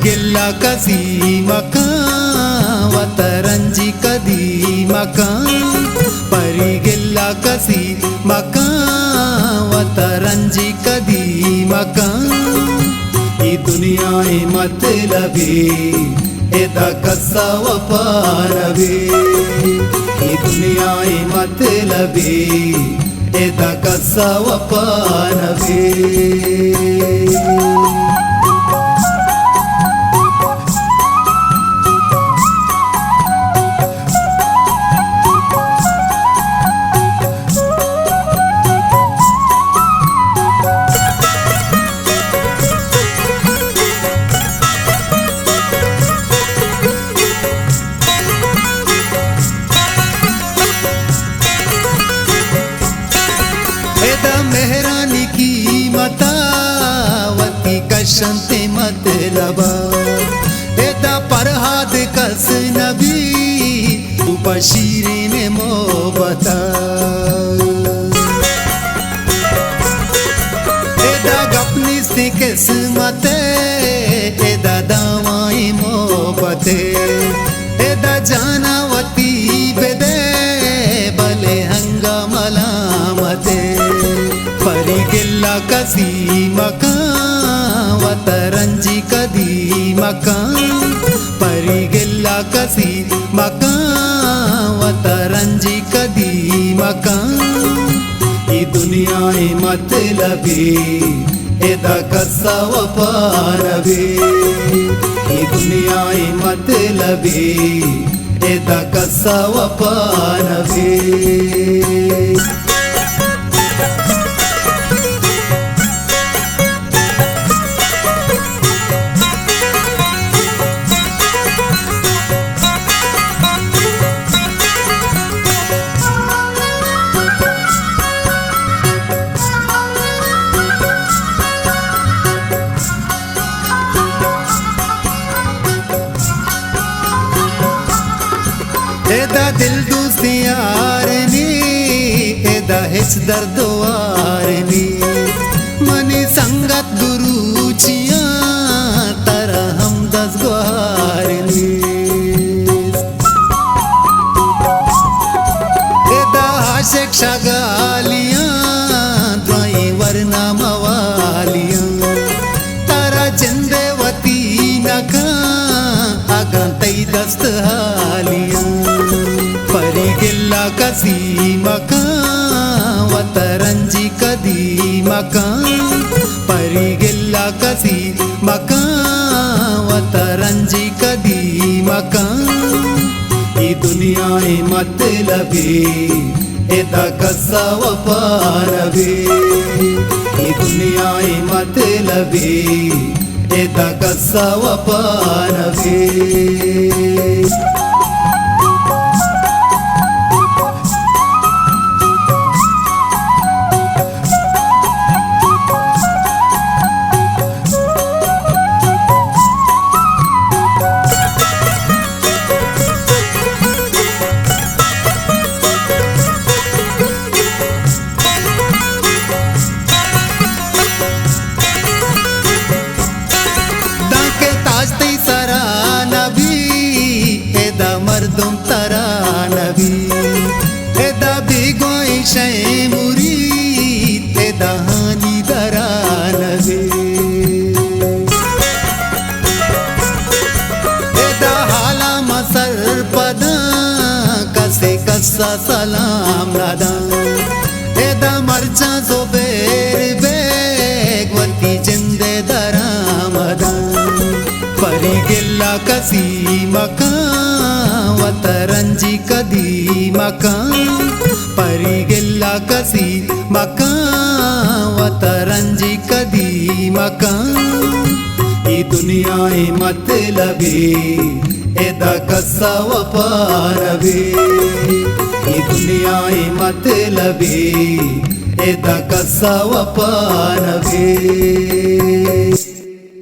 परिगेल्ला कसी मकां वतरंजी कदी मकां परिगेल्ला कसी मकां वतरंजी कदी मकां ई दुनियाए मतलबी एदा कसा वपारवे ई दुनियाए मतलबी एदा कसा वपारवे मेहरानी की मतावती कशंते मतलबा एदा परहाद कस नबी उपशीरे ने मोबता एदा गपनी से किस्मते एदा दावाई मोबते एदा जानावती बेदे भले हंगामलामते परिगेल्ला कसी मकां वतरंजी कदी मकां परिगेल्ला कसी मकां वतरंजी कदी मकां ई दुनियाए मतलबी एदा कसा वपारवे ई दुनियाए मतलबी एदा कसा वपारवे एदा दिल दूसरी यारनी एदा हिच दर्दवारनी मनी संगत गुरुचिया तरा हम दस गुहारनी एदा आशिक शगालियां द्वाई वरना मवालियां तरा जिंदेवती नका अगं तई दस्त हालियां परिगेल्ला कसी मकां वतरंजी कदी मकां परिगेल्ला कसी मकां वतरंजी कदी मकां ई दुनियाए मतलबी एदा कसा वपारवे ई दुनियाए मतलबी एदा कसा वपारवे मर्दुम तरा नबी एदा बिगोई शय मुरीद एदा हानी दरा नबी एदा हाला मसर पदा कसे कसा सलाम नदा एदा मरचा जोबेर बेगवती जिंदे दरा मदा परिगेल्ला कसी मकां वतरंजी कदी मकां परिगेल्ला कसी मकां वतरंजी कदी मकां ई दुनियाए मतलबी एदा कसा वपारवे ई दुनियाए मतलबी एदा कसा वपारवे।